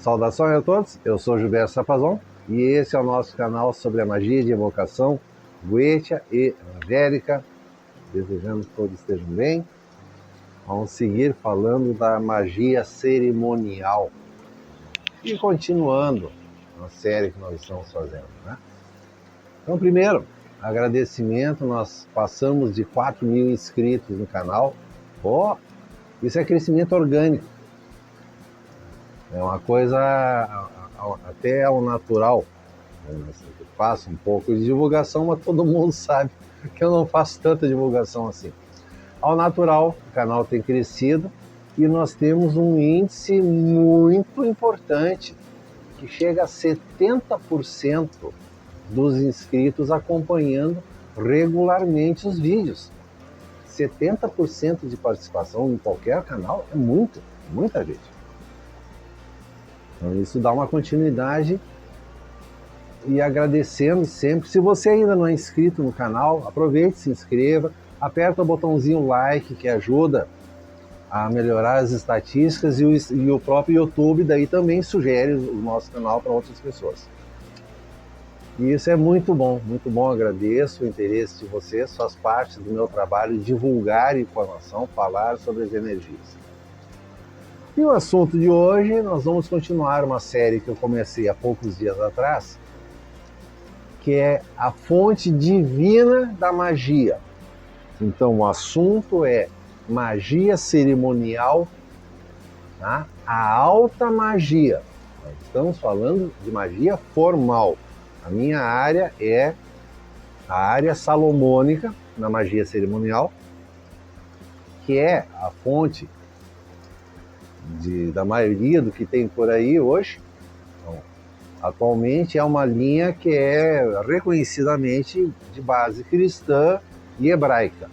Saudações a todos, eu sou Gilberto Sapazon e esse é o nosso canal sobre a magia de evocação Goetia e Angélica. Desejamos que todos estejam bem. Vamos seguir falando da magia cerimonial e continuando a série que nós estamos fazendo, né? Então, primeiro, agradecimento, nós passamos de 4.000 inscritos no canal. Isso é crescimento orgânico. É uma coisa até ao natural. Eu faço um pouco de divulgação, mas todo mundo sabe que eu não faço tanta divulgação assim. Ao natural, o canal tem crescido e nós temos um índice muito importante, que chega a 70% dos inscritos acompanhando regularmente os vídeos. 70% de participação em qualquer canal é muita gente. Então isso dá uma continuidade e agradecendo sempre. Se você ainda não é inscrito no canal, aproveite, se inscreva, aperta o botãozinho like que ajuda a melhorar as estatísticas e o próprio YouTube daí também sugere o nosso canal para outras pessoas. E isso é muito bom, agradeço o interesse de vocês, faz parte do meu trabalho divulgar informação, falar sobre as energias. E o assunto de hoje, nós vamos continuar uma série que eu comecei há poucos dias atrás, que é a fonte divina da magia. Então o assunto é magia cerimonial, tá? A alta magia. Nós estamos falando de magia formal. A minha área é a área salomônica na magia cerimonial, que é a fonte da maioria do que tem por aí hoje. Então, atualmente é uma linha que é reconhecidamente de base cristã e hebraica.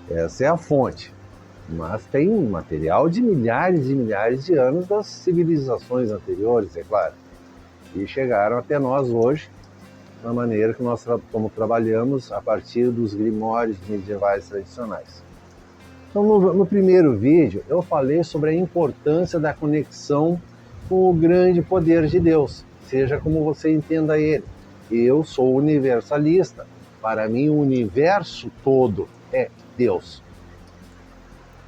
Essa é a fonte, mas tem material de milhares e milhares de anos das civilizações anteriores, é claro, e chegaram até nós hoje, da maneira que nós como trabalhamos a partir dos grimórios medievais tradicionais. Então, no primeiro vídeo, eu falei sobre a importância da conexão com o grande poder de Deus, seja como você entenda ele. Eu sou universalista. Para mim, o universo todo é Deus.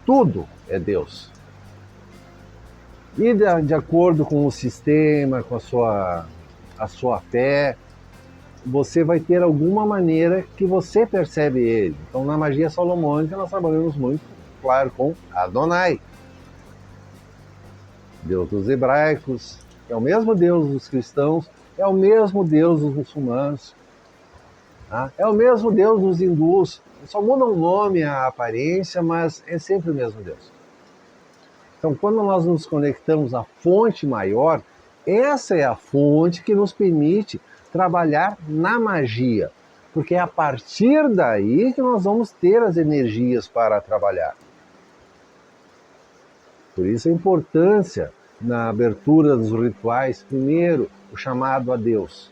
Tudo é Deus. E de acordo com o sistema, com a sua fé, você vai ter alguma maneira que você percebe ele. Então, na magia salomônica, nós trabalhamos muito, claro, com Adonai, Deus dos hebraicos, é o mesmo Deus dos cristãos, é o mesmo Deus dos muçulmanos, tá? É o mesmo Deus dos hindus. Só muda o nome, a aparência, mas é sempre o mesmo Deus. Então, quando nós nos conectamos à fonte maior, essa é a fonte que nos permite trabalhar na magia, porque é a partir daí que nós vamos ter as energias para trabalhar. Por isso a importância na abertura dos rituais, primeiro, o chamado a Deus.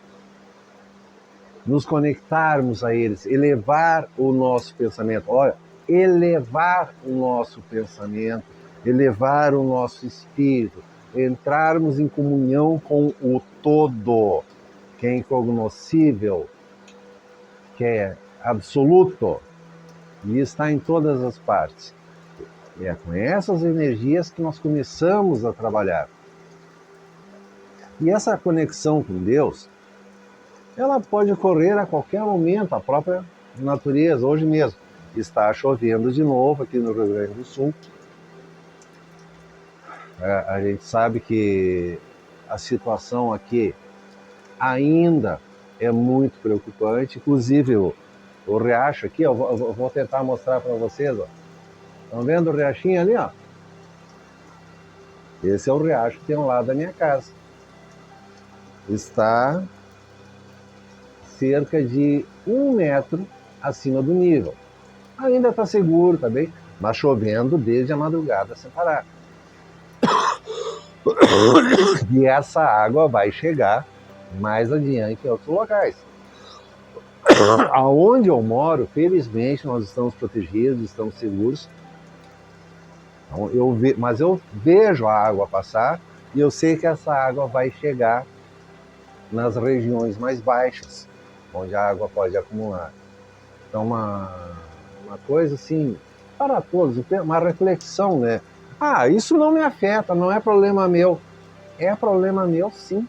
Nos conectarmos a eles, elevar o nosso pensamento. Olha, elevar o nosso pensamento, elevar o nosso espírito, entrarmos em comunhão com o todo, que é incognoscível, que é absoluto e está em todas as partes. E é com essas energias que nós começamos a trabalhar. E essa conexão com Deus, ela pode ocorrer a qualquer momento, a própria natureza. Hoje mesmo está chovendo de novo aqui no Rio Grande do Sul. A gente sabe que a situação aqui ainda é muito preocupante. Inclusive o riacho aqui, eu vou tentar mostrar para vocês. Ó. Estão vendo o riachinho ali? Ó? Esse é o riacho que tem ao lado da minha casa. Está cerca de 1 metro acima do nível. Ainda está seguro, tá bem? Mas chovendo desde a madrugada sem parar. E essa água vai chegar mais adiante em outros locais. Aonde eu moro, felizmente, nós estamos protegidos, estamos seguros. Então, mas eu vejo a água passar E eu sei que essa água vai chegar nas regiões mais baixas, onde a água pode acumular. Então, uma coisa assim, para todos, uma reflexão, né? Ah, isso não me afeta, não é problema meu. É problema meu, sim.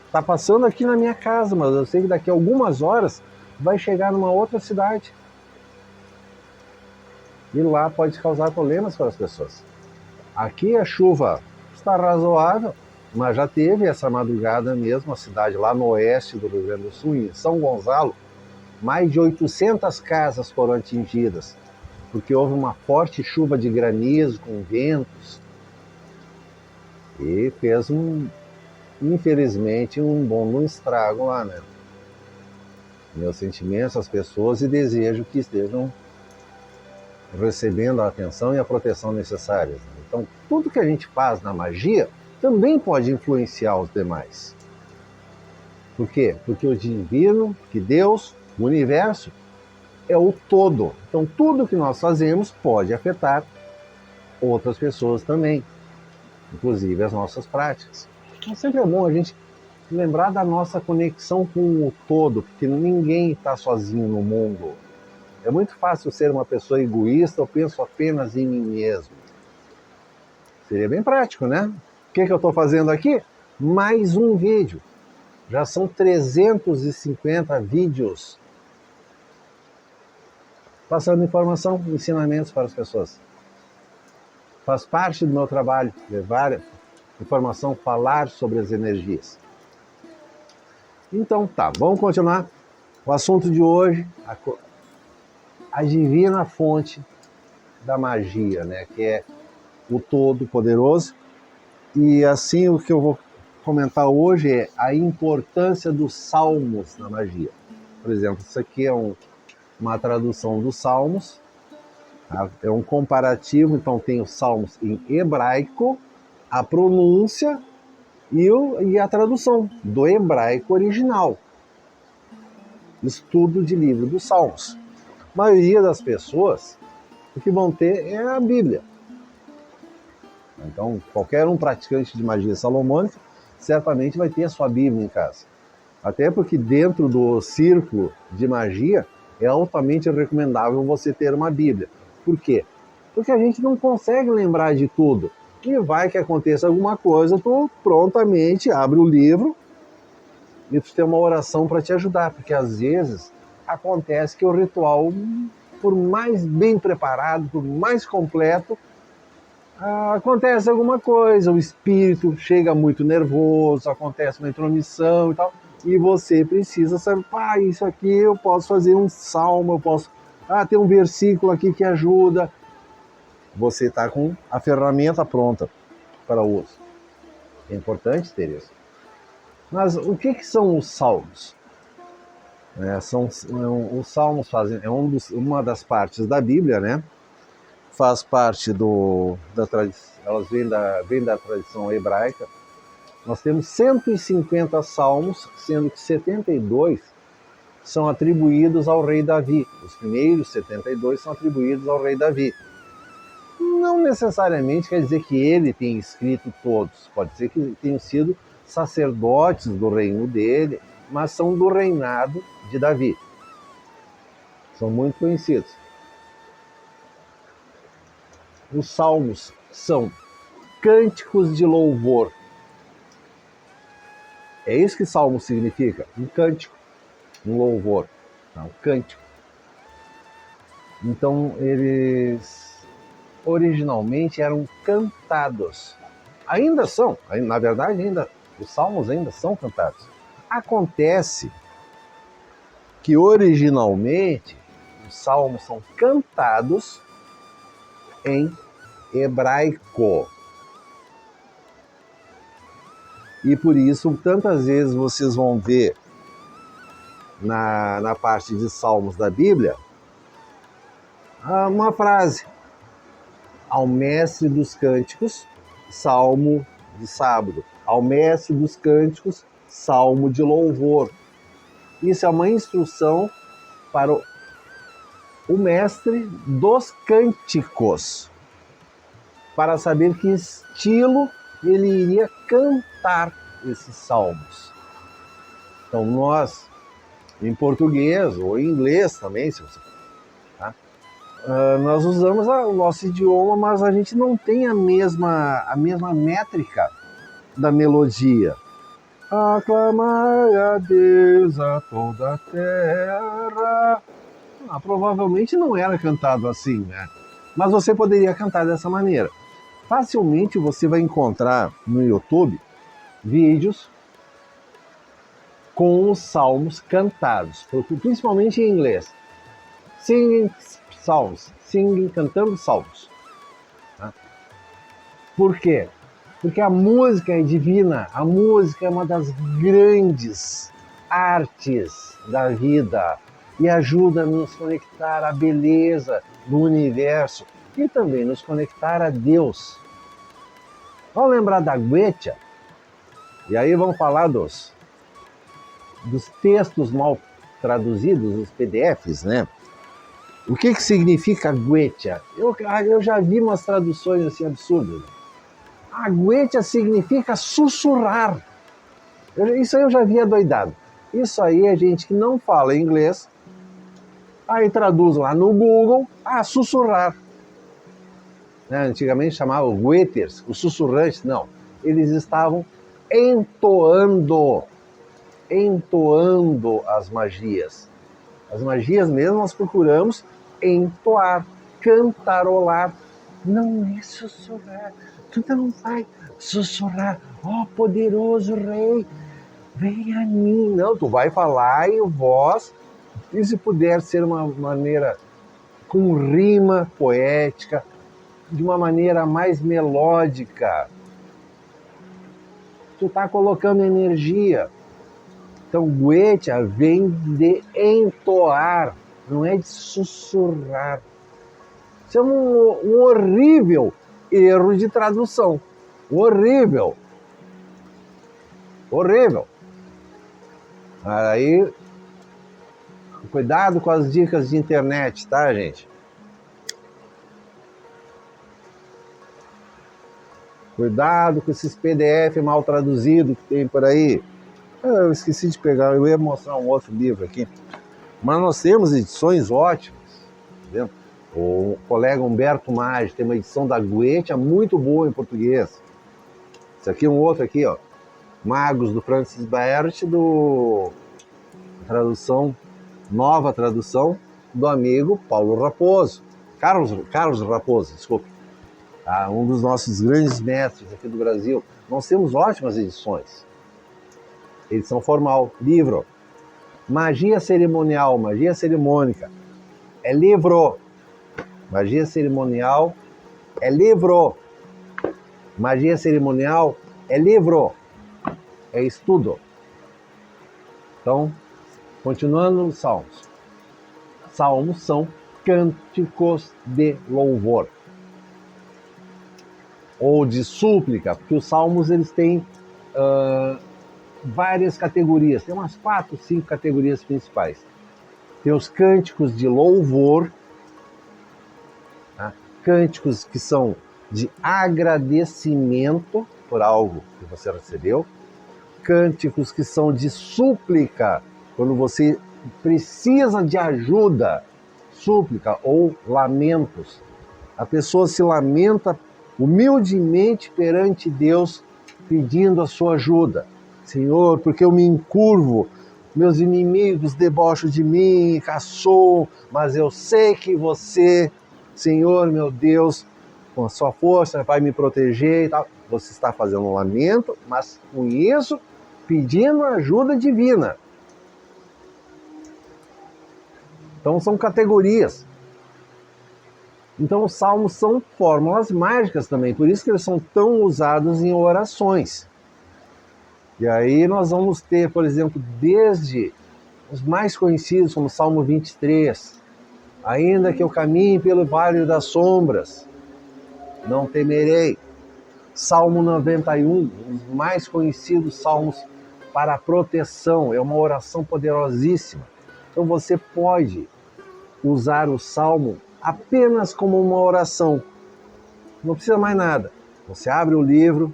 Está passando aqui na minha casa, mas eu sei que daqui a algumas horas vai chegar numa outra cidade. E lá pode causar problemas para as pessoas. Aqui a chuva está razoável, mas já teve essa madrugada mesmo, a cidade lá no oeste do Rio Grande do Sul, em São Gonçalo, mais de 800 casas foram atingidas, porque houve uma forte chuva de granizo com ventos e fez infelizmente, um bom estrago lá, né? Meus sentimentos às pessoas e desejo que estejam recebendo a atenção e a proteção necessárias. Então, tudo que a gente faz na magia também pode influenciar os demais. Por quê? Porque o divino, que Deus, o universo, é o todo. Então, tudo que nós fazemos pode afetar outras pessoas também, inclusive as nossas práticas. Então, sempre é bom a gente lembrar da nossa conexão com o todo, porque ninguém está sozinho no mundo. É muito fácil ser uma pessoa egoísta, eu penso apenas em mim mesmo. Seria bem prático, né? O que eu estou fazendo aqui? Mais um vídeo. Já são 350 vídeos passando informação, ensinamentos para as pessoas. Faz parte do meu trabalho levar informação, falar sobre as energias. Então tá, vamos continuar. O assunto de hoje, a divina fonte da magia, né? Que é o Todo-Poderoso. E assim, o que eu vou comentar hoje é a importância dos salmos na magia. Por exemplo, isso aqui é uma tradução dos salmos, tá? É um comparativo, então tem os salmos em hebraico, a pronúncia e a tradução do hebraico original. Estudo de livro dos salmos. A maioria das pessoas, o que vão ter é a Bíblia. Então, qualquer um praticante de magia salomônica certamente vai ter a sua Bíblia em casa. Até porque dentro do círculo de magia é altamente recomendável você ter uma Bíblia. Por quê? Porque a gente não consegue lembrar de tudo. E vai que aconteça alguma coisa, tu prontamente abre o livro e tu tem uma oração para te ajudar. Porque às vezes acontece que o ritual, por mais bem preparado, por mais completo, acontece alguma coisa, o espírito chega muito nervoso, acontece uma intromissão e tal, e você precisa saber, isso aqui eu posso fazer um salmo, eu posso, tem um versículo aqui que ajuda. Você está com a ferramenta pronta para o uso. É importante ter isso. Mas o que são os salmos? Os salmos fazem, uma das partes da Bíblia, né? Faz parte da tradição, elas vêm da tradição hebraica. Nós temos 150 salmos, sendo que 72 são atribuídos ao rei Davi. Os primeiros 72 são atribuídos ao rei Davi. Não necessariamente quer dizer que ele tenha escrito todos. Pode ser que tenham sido sacerdotes do reino dele, mas são do reinado de Davi. São muito conhecidos. Os salmos são cânticos de louvor. É isso que salmo significa, um cântico, um louvor, um cântico. Então, eles originalmente eram cantados. Ainda são, na verdade, os salmos ainda são cantados. Acontece que originalmente os salmos são cantados em hebraico. E por isso, tantas vezes vocês vão ver na parte de salmos da Bíblia uma frase: ao mestre dos cânticos, salmo de sábado. Ao mestre dos cânticos, salmo de louvor. Isso é uma instrução para o mestre dos cânticos, para saber que estilo ele iria cantar esses salmos. Então nós, em português ou em inglês também, se você, tá? Nós usamos o nosso idioma, mas a gente não tem a mesma métrica da melodia. Aclamai a Deus a toda a terra. Provavelmente não era cantado assim, né? Mas você poderia cantar dessa maneira. Facilmente você vai encontrar no YouTube vídeos com os salmos cantados, principalmente em inglês. Singing Psalms, cantando salmos. Tá? Por quê? Porque a música é divina, a música é uma das grandes artes da vida e ajuda a nos conectar à beleza do universo e também nos conectar a Deus. Vamos lembrar da Goetia? E aí vamos falar dos textos mal traduzidos, os PDFs, né? O que significa Goetia? Eu já vi umas traduções assim absurdas. A Goetia significa sussurrar. Isso aí eu já vi adoidado. Isso aí é gente que não fala inglês, aí traduz lá no Google, sussurrar. Né? Antigamente chamavam goethers, os sussurrantes. Não, eles estavam entoando as magias. As magias mesmo nós procuramos entoar, cantarolar. Não é sussurrar. Tu não vai sussurrar, ó poderoso rei, vem a mim. Não, tu vai falar em voz, e se puder ser uma maneira com rima poética, de uma maneira mais melódica. Tu tá colocando energia. Então, Goetia vem de entoar, não é de sussurrar. Isso é um horrível erro de tradução. Horrível. Horrível. Aí, cuidado com as dicas de internet, tá, gente? Cuidado com esses PDF mal traduzidos que tem por aí. Eu esqueci de pegar, eu ia mostrar um outro livro aqui. Mas nós temos edições ótimas. Entendeu? O colega Humberto Maggi tem uma edição da Goetia muito boa em português. Esse aqui é um outro aqui, ó. Magos, do Francis Baert, nova tradução do amigo Paulo Raposo. Carlos Raposo, desculpa. Um dos nossos grandes mestres aqui do Brasil. Nós temos ótimas edições. Edição formal, livro. Magia cerimonial, magia cerimônica. É livro. Magia cerimonial é livro. Magia cerimonial é livro. É estudo. Então, continuando nos salmos. Salmos são cânticos de louvor. Ou de súplica, porque os salmos eles têm várias categorias. Tem umas 4, 5 categorias principais. Tem os cânticos de louvor, tá? Cânticos que são de agradecimento por algo que você recebeu. Cânticos que são de súplica, quando você precisa de ajuda. Súplica ou lamentos. A pessoa se lamenta humildemente perante Deus, pedindo a sua ajuda. Senhor, porque eu me encurvo, meus inimigos debocham de mim, caçoam, mas eu sei que você, Senhor, meu Deus, com a sua força vai me proteger e tal. Você está fazendo um lamento, mas com isso, pedindo ajuda divina. Então são categorias. Então os salmos são fórmulas mágicas também, por isso que eles são tão usados em orações. E aí nós vamos ter, por exemplo, desde os mais conhecidos, como o Salmo 23, ainda que eu caminhe pelo vale das sombras, não temerei. Salmo 91, os mais conhecidos salmos para a proteção, é uma oração poderosíssima. Então você pode usar o salmo apenas como uma oração. Não precisa mais nada. Você abre o livro,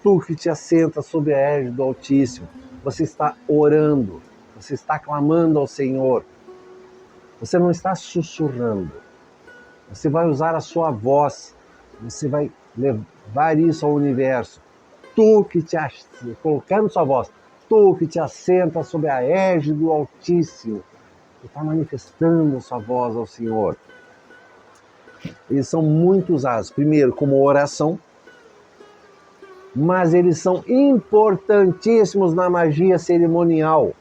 tu que te assenta sob a égide do Altíssimo, você está orando, você está clamando ao Senhor. Você não está sussurrando. Você vai usar a sua voz, você vai levar isso ao universo. Tu que te colocando sua voz, tu que te assenta sob a égide do Altíssimo, que está manifestando sua voz ao Senhor. Eles são muito usados, primeiro como oração, mas eles são importantíssimos na magia cerimonial.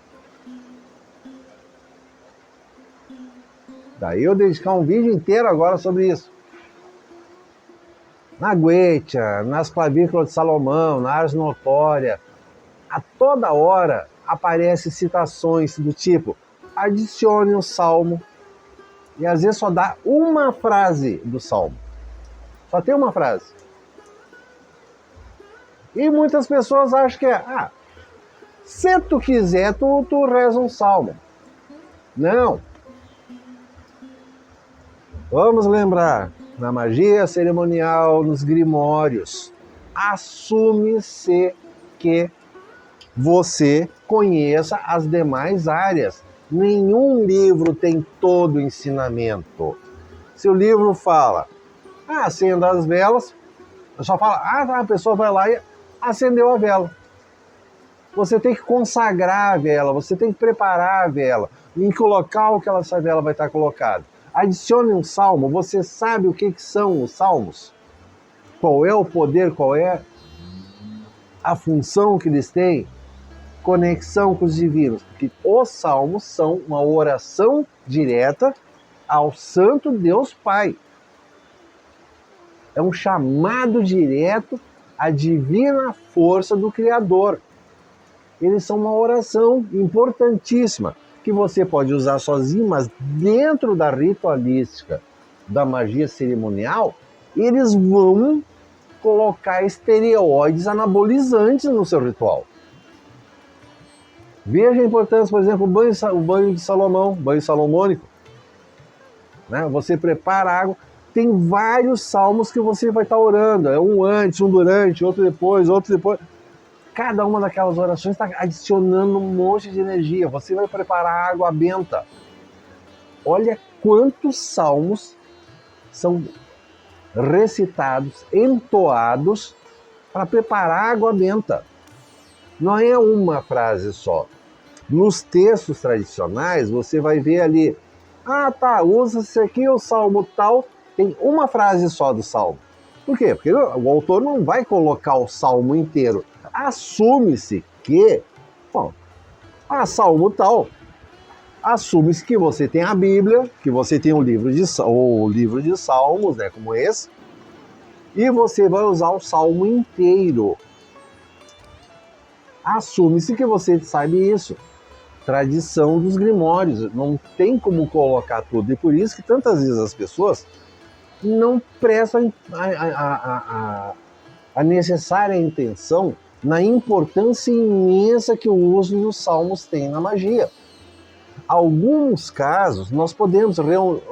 Daí eu dedicar um vídeo inteiro agora sobre isso. Na Goetia, nas clavículas de Salomão, na Ars Notória, a toda hora aparecem citações do tipo: adicione um salmo, e às vezes só dá uma frase do salmo. Só tem uma frase. E muitas pessoas acham que se tu quiser, tu reza um salmo. Não. Vamos lembrar, na magia cerimonial, nos grimórios, assume-se que você conheça as demais áreas. Nenhum livro tem todo o ensinamento. Se o livro fala, acenda as velas, só fala, a pessoa vai lá e acendeu a vela. Você tem que consagrar a vela, você tem que preparar a vela, em que local que essa vela vai estar colocada. Adicione um salmo, você sabe o que são os salmos? Qual é o poder, qual é a função que eles têm? Conexão com os divinos, porque os salmos são uma oração direta ao Santo Deus Pai. É um chamado direto à divina força do Criador. Eles são uma oração importantíssima, que você pode usar sozinho, mas dentro da ritualística da magia cerimonial, eles vão colocar estereóides anabolizantes no seu ritual. Veja a importância, por exemplo, o banho de Salomão, banho salomônico. Né? Você prepara a água, tem vários salmos que você vai estar orando, um antes, um durante, outro depois, outro depois. Cada uma daquelas orações está adicionando um monte de energia. Você vai preparar água benta. Olha quantos salmos são recitados, entoados para preparar água benta. Não é uma frase só. Nos textos tradicionais, você vai ver ali, usa-se aqui o salmo tal, tem uma frase só do salmo. Por quê? Porque o autor não vai colocar o salmo inteiro. Assume-se que, salmo tal, assume-se que você tem a Bíblia, que você tem o livro de Salmos, né, como esse, e você vai usar o salmo inteiro. Assume-se que você sabe isso. Tradição dos grimórios, não tem como colocar tudo, e por isso que tantas vezes as pessoas não prestam a necessária atenção na importância imensa que o uso dos salmos tem na magia. Alguns casos, nós podemos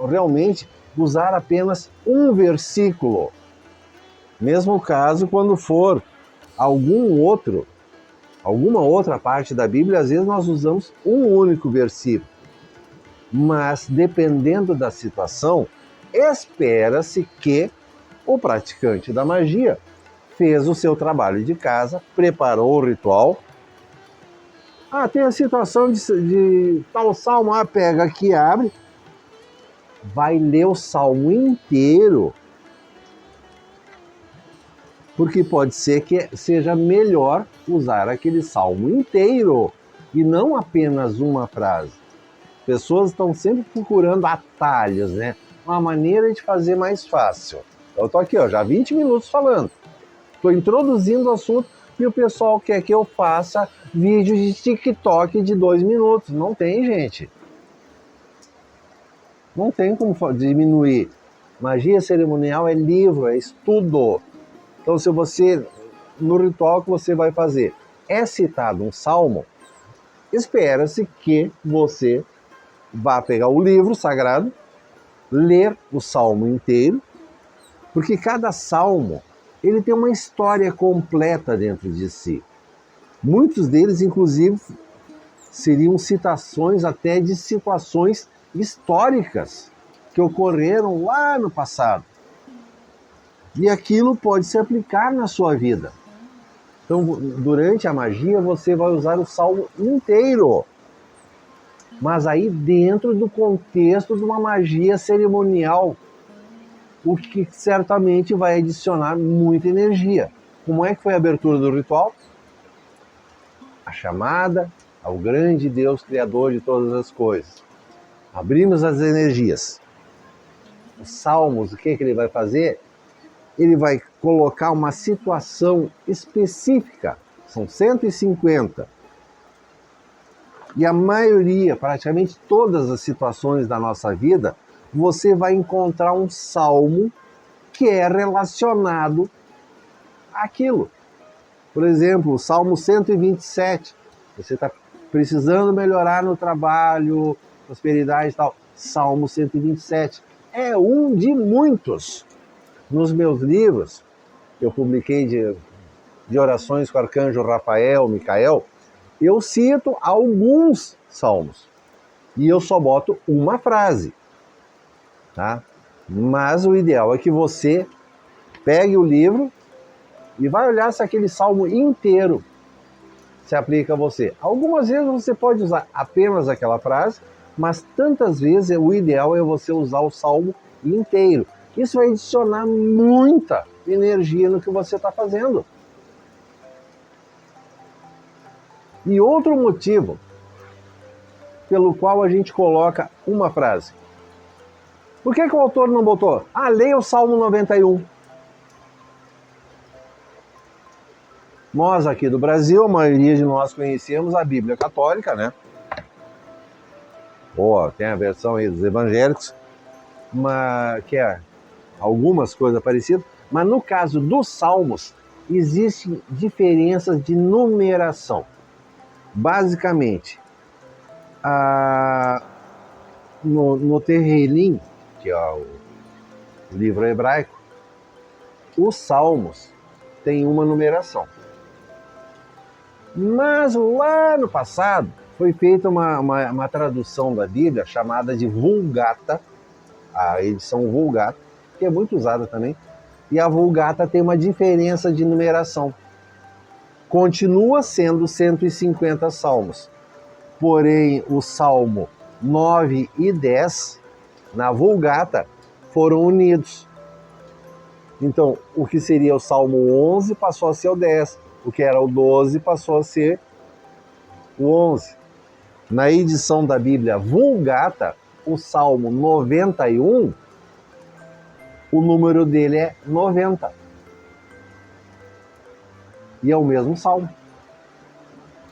realmente usar apenas um versículo. Mesmo caso, quando for alguma outra parte da Bíblia, às vezes nós usamos um único versículo. Mas, dependendo da situação, espera-se que o praticante da magia fez o seu trabalho de casa, preparou o ritual. Tem a situação de tal salmo, pega aqui, abre, vai ler o salmo inteiro, porque pode ser que seja melhor usar aquele salmo inteiro e não apenas uma frase. Pessoas estão sempre procurando atalhos, né? Uma maneira de fazer mais fácil. Eu estou aqui, já 20 minutos falando. Estou introduzindo o assunto e o pessoal quer que eu faça vídeo de TikTok de 2 minutos. Não tem, gente. Não tem como diminuir. Magia cerimonial é livro, é estudo. Então, se você, no ritual que você vai fazer, é citado um salmo, espera-se que você vá pegar o livro sagrado, ler o salmo inteiro, porque cada salmo ele tem uma história completa dentro de si. Muitos deles, inclusive, seriam citações até de situações históricas que ocorreram lá no passado. E aquilo pode se aplicar na sua vida. Então, durante a magia, você vai usar o salmo inteiro. Mas aí dentro do contexto de uma magia cerimonial, o que certamente vai adicionar muita energia. Como é que foi a abertura do ritual? A chamada ao grande Deus Criador de todas as coisas. Abrimos as energias. Os salmos, o que ele vai fazer? Ele vai colocar uma situação específica. São 150. E a maioria, praticamente todas as situações da nossa vida, você vai encontrar um salmo que é relacionado àquilo. Por exemplo, o Salmo 127. Você está precisando melhorar no trabalho, prosperidade e tal. Salmo 127. É um de muitos. Nos meus livros, que eu publiquei de orações com o arcanjo Rafael, Micael, eu cito alguns salmos. E eu só boto uma frase. Tá? Mas o ideal é que você pegue o livro e vai olhar se aquele salmo inteiro se aplica a você. Algumas vezes você pode usar apenas aquela frase, mas tantas vezes o ideal é você usar o salmo inteiro. Isso vai adicionar muita energia no que você está fazendo. E outro motivo pelo qual a gente coloca uma frase. Por que o autor não botou? Leia o Salmo 91. Nós aqui do Brasil, a maioria de nós conhecemos a Bíblia Católica, né? Tem a versão aí dos evangélicos, que é algumas coisas parecidas, mas no caso dos Salmos, existem diferenças de numeração. Basicamente, no Tehillim, que é o livro hebraico, os Salmos têm uma numeração. Mas lá no passado foi feita uma tradução da Bíblia chamada de Vulgata, a edição Vulgata, que é muito usada também, e a Vulgata tem uma diferença de numeração. Continua sendo 150 salmos, porém o Salmo 9 e 10, na Vulgata, foram unidos. Então, o que seria o Salmo 11 passou a ser o 10, o que era o 12 passou a ser o 11. Na edição da Bíblia Vulgata, o Salmo 91, o número dele é 90. E é o mesmo salmo.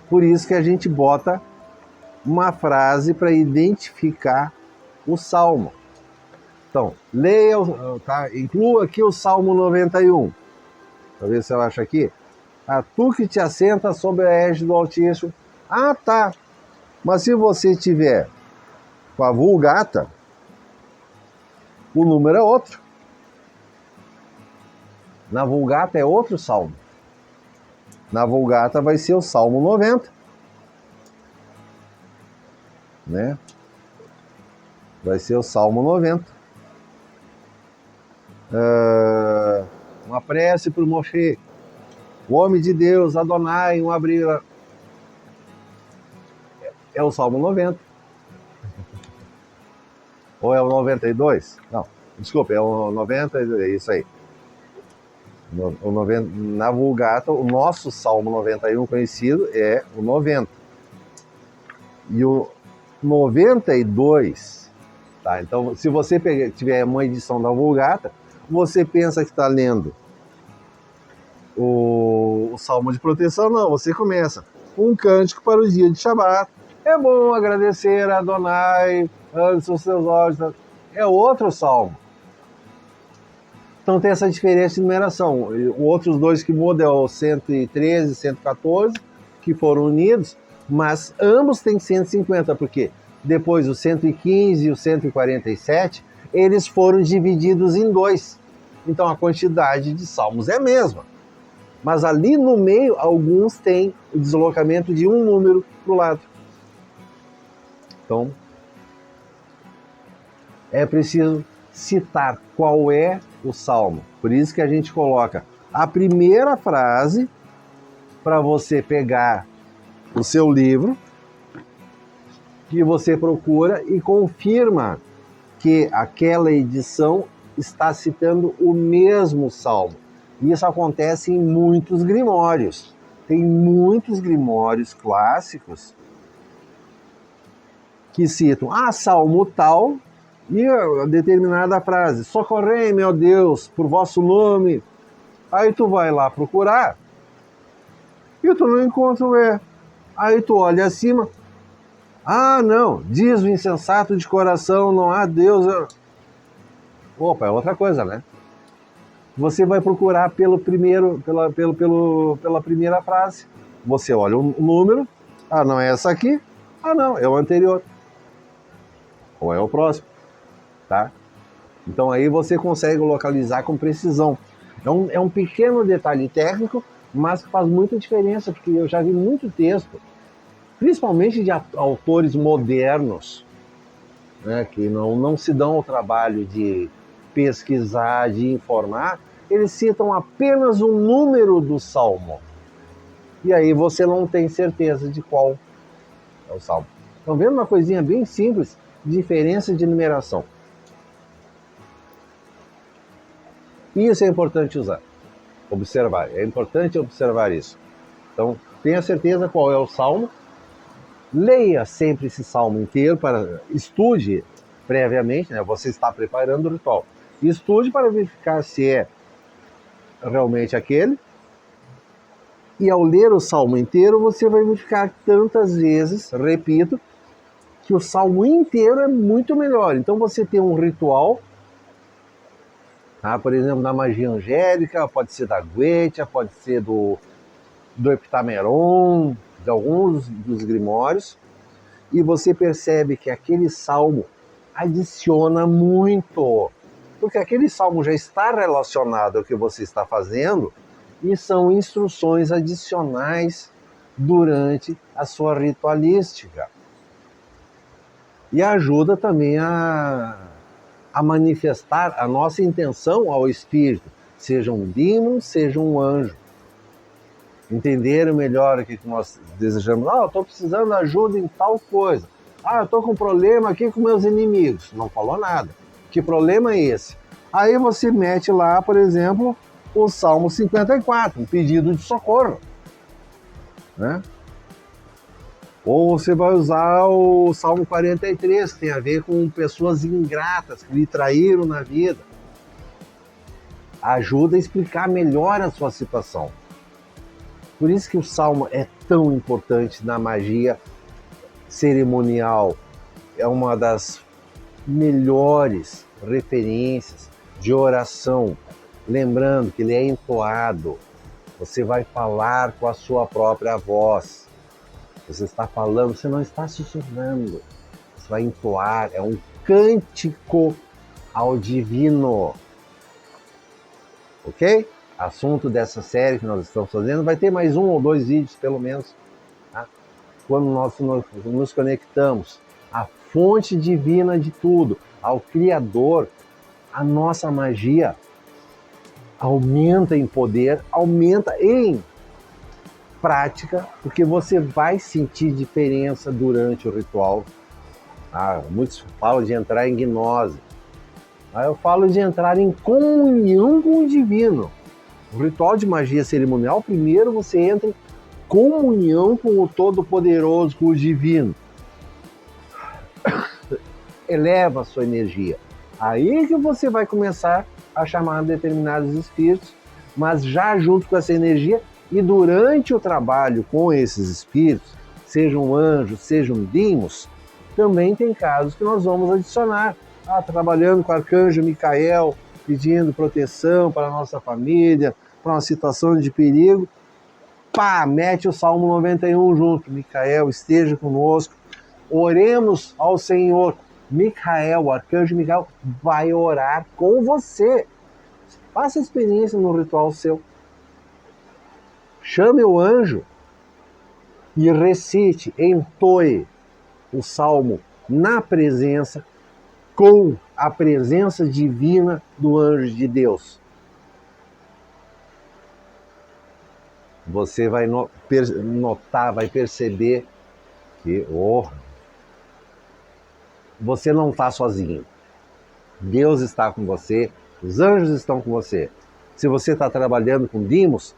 Por isso que a gente bota uma frase para identificar o salmo. Então, leia, inclua aqui o Salmo 91. Para ver se eu acho aqui. Tu que te assenta sobre a égide do Altíssimo. Tá. Mas se você tiver com a Vulgata, o número é outro. Na Vulgata é outro salmo. Na Vulgata vai ser o Salmo 90. Né? Vai ser o Salmo 90. Uma prece para o Moshe. O homem de Deus, Adonai, um abrir. É o Salmo 90. Ou é o 92? Não, desculpa, é o 90, é isso aí. Na Vulgata, o nosso Salmo 91 conhecido é o 90. E o 92, tá? Então, se você tiver uma edição da Vulgata, você pensa que está lendo o Salmo de Proteção, não, você começa um cântico para o dia de Shabat. É bom agradecer a Adonai, antes os seus olhos. É outro salmo. Então tem essa diferença de numeração. Outros dois que mudam é o 113 e 114, que foram unidos, mas ambos têm 150, porque depois o 115 e o 147, eles foram divididos em dois. Então a quantidade de salmos é a mesma. Mas ali no meio, alguns têm o deslocamento de um número para o lado. Então, é preciso citar qual é o salmo. Por isso que a gente coloca a primeira frase para você pegar o seu livro que você procura e confirma que aquela edição está citando o mesmo salmo. Isso acontece em muitos grimórios. Tem muitos grimórios clássicos que citam salmo tal e a determinada frase: socorrei, meu Deus, por vosso nome. Aí tu vai lá procurar e tu não encontra o E. Aí tu olha acima: não, diz o insensato de coração, não há Deus. Opa, é outra coisa, né? Você vai procurar pela primeira frase. Você olha o número, não é essa aqui, não, é o anterior. Ou é o próximo, tá? Então aí você consegue localizar com precisão. É um pequeno detalhe técnico, mas que faz muita diferença, porque eu já vi muito texto, principalmente de autores modernos, né, que não se dão ao trabalho de pesquisar, de informar, eles citam apenas o número do salmo. E aí você não tem certeza de qual é o salmo. Estão vendo uma coisinha bem simples? Diferença de numeração. Isso é importante observar. É importante observar isso. Então, tenha certeza qual é o salmo. Leia sempre esse salmo inteiro, estude previamente, né? Você está preparando o ritual. Estude para verificar se é realmente aquele. E ao ler o salmo inteiro, você vai verificar tantas vezes, repito, que o salmo inteiro é muito melhor. Então você tem um ritual, por exemplo, da magia angélica, pode ser da Goetia, pode ser do Heptameron, de alguns dos grimórios, e você percebe que aquele salmo adiciona muito, porque aquele salmo já está relacionado ao que você está fazendo e são instruções adicionais durante a sua ritualística. E ajuda também a manifestar a nossa intenção ao espírito, seja um demon, seja um anjo. Entenderam melhor o que nós desejamos. Eu estou precisando de ajuda em tal coisa. Eu estou com um problema aqui com meus inimigos. Não falou nada. Que problema é esse? Aí você mete lá, por exemplo, o Salmo 54, um pedido de socorro, né? Ou você vai usar o Salmo 43, que tem a ver com pessoas ingratas, que lhe traíram na vida. Ajuda a explicar melhor a sua situação. Por isso que o Salmo é tão importante na magia cerimonial. É uma das melhores referências de oração. Lembrando que ele é entoado. Você vai falar com a sua própria voz. Você está falando, você não está sussurrando. Você vai entoar, é um cântico ao divino. Ok? Assunto dessa série que nós estamos fazendo. Vai ter mais 1 ou 2 vídeos, pelo menos, tá? Quando nós nos conectamos à fonte divina de tudo, ao Criador, a nossa magia aumenta em poder, aumenta em prática, porque você vai sentir diferença durante o ritual. Muitos falam de entrar em gnose. Eu falo de entrar em comunhão com o divino. O ritual de magia cerimonial, primeiro você entra em comunhão com o Todo-Poderoso, com o divino. Eleva a sua energia. Aí que você vai começar a chamar determinados espíritos, mas já junto com essa energia. E durante o trabalho com esses espíritos, sejam anjos, sejam demons, também tem casos que nós vamos adicionar. Trabalhando com o arcanjo Micael, pedindo proteção para a nossa família, para uma situação de perigo. Mete o Salmo 91 junto. Micael, esteja conosco. Oremos ao Senhor. Micael, o arcanjo Micael, vai orar com você. Faça experiência no ritual seu. Chame o anjo e recite, entoe o salmo na presença, com a presença divina do anjo de Deus. Você vai notar, vai perceber que você não está sozinho. Deus está com você, os anjos estão com você. Se você está trabalhando com Dimos,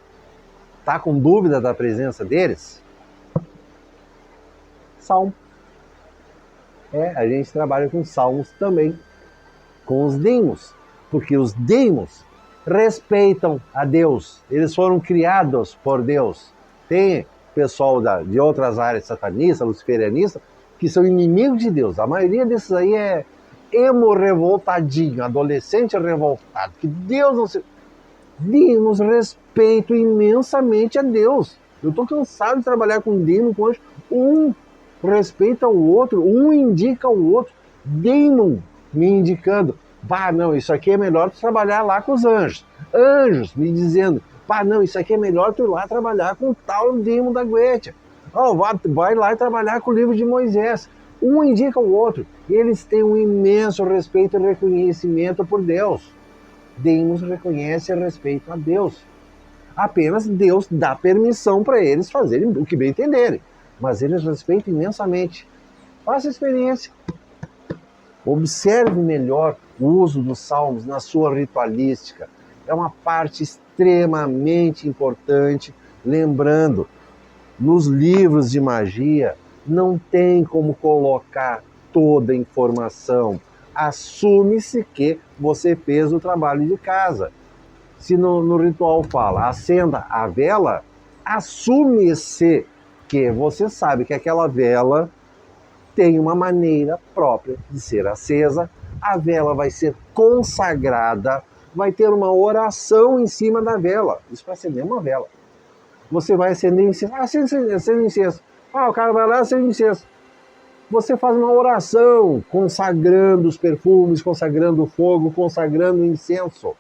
está com dúvida da presença deles? Salmo. A gente trabalha com salmos também, com os Dimos, porque os Dimos respeitam a Deus, eles foram criados por Deus. Tem pessoal de outras áreas satanistas, luciferianistas, que são inimigos de Deus. A maioria desses aí é emo revoltadinho, adolescente revoltado, que Deus não se... Dimos respeitam imensamente a Deus. Eu estou cansado de trabalhar com Dimos, com anjo. Um respeita o outro, um indica o outro. Demon me indicando, não, isso aqui é melhor tu trabalhar lá com os anjos. Anjos me dizendo, não, isso aqui é melhor tu ir lá trabalhar com o tal Demon da Goetia. Vai lá trabalhar com o livro de Moisés. Um indica o outro. Eles têm um imenso respeito e reconhecimento por Deus. Demons reconhece e respeito a Deus. Apenas Deus dá permissão para eles fazerem o que bem entenderem. Mas eles respeitam imensamente. Faça a experiência. Observe melhor o uso dos salmos na sua ritualística. É uma parte extremamente importante. Lembrando, nos livros de magia, não tem como colocar toda a informação. Assume-se que você fez o trabalho de casa. Se no ritual fala, acenda a vela, assume-se que você sabe que aquela vela tem uma maneira própria de ser acesa, a vela vai ser consagrada, vai ter uma oração em cima da vela. Isso para acender uma vela. Você vai acender incenso. Acende incenso. O cara vai lá e acende incenso. Você faz uma oração consagrando os perfumes, consagrando o fogo, consagrando o incenso.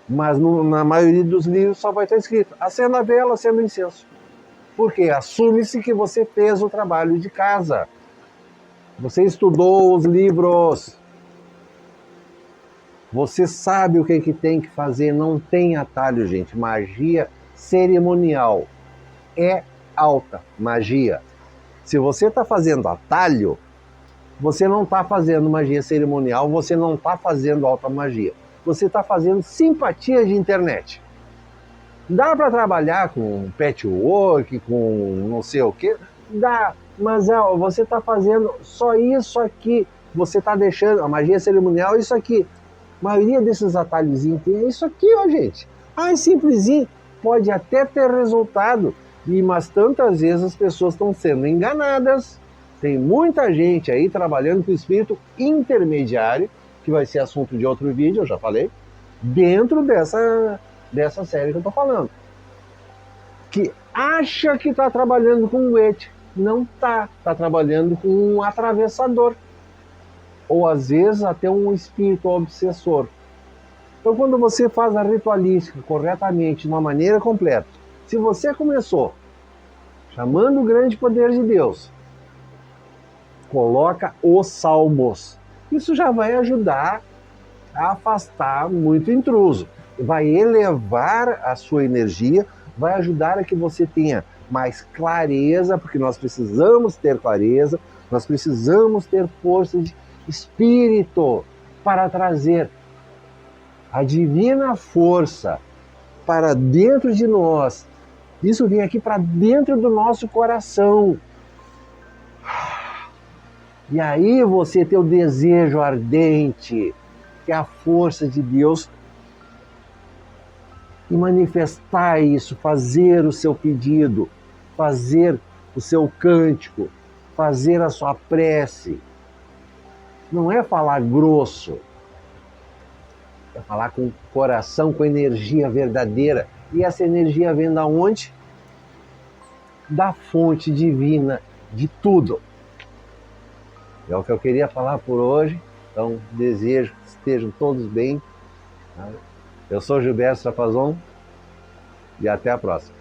Mas na maioria dos livros só vai estar escrito, acenda a vela, acenda o incenso. Porque assume-se que você fez o trabalho de casa. Você estudou os livros. Você sabe o que tem que fazer. Não tem atalho, gente. Magia cerimonial é alta magia. Se você está fazendo atalho, você não está fazendo magia cerimonial, você não está fazendo alta magia. Você está fazendo simpatia de internet. Dá para trabalhar com patchwork, com não sei o que? Dá, mas você está fazendo só isso aqui. Você está deixando a magia cerimonial isso aqui. A maioria desses atalhozinhos tem isso aqui, gente. É simplesinho. Pode até ter resultado, mas tantas vezes as pessoas estão sendo enganadas. Tem muita gente aí trabalhando com o espírito intermediário, que vai ser assunto de outro vídeo, eu já falei, dentro dessa série que eu estou falando. Que acha que está trabalhando com um et, não está. Está trabalhando com um atravessador. Ou às vezes até um espírito obsessor. Então quando você faz a ritualística corretamente, de uma maneira completa, se você começou chamando o grande poder de Deus, coloca os salmos. Isso já vai ajudar a afastar muito intruso. Vai elevar a sua energia, vai ajudar a que você tenha mais clareza, porque nós precisamos ter clareza, nós precisamos ter força de espírito para trazer a divina força para dentro de nós. Isso vem aqui para dentro do nosso coração. E aí você tem o desejo ardente, que é a força de Deus, e manifestar isso, fazer o seu pedido, fazer o seu cântico, fazer a sua prece. Não é falar grosso, é falar com o coração, com energia verdadeira. E essa energia vem da onde? Da fonte divina de tudo. É o que eu queria falar por hoje. Então, desejo que estejam todos bem. Eu sou Gilberto Sapazon e até a próxima.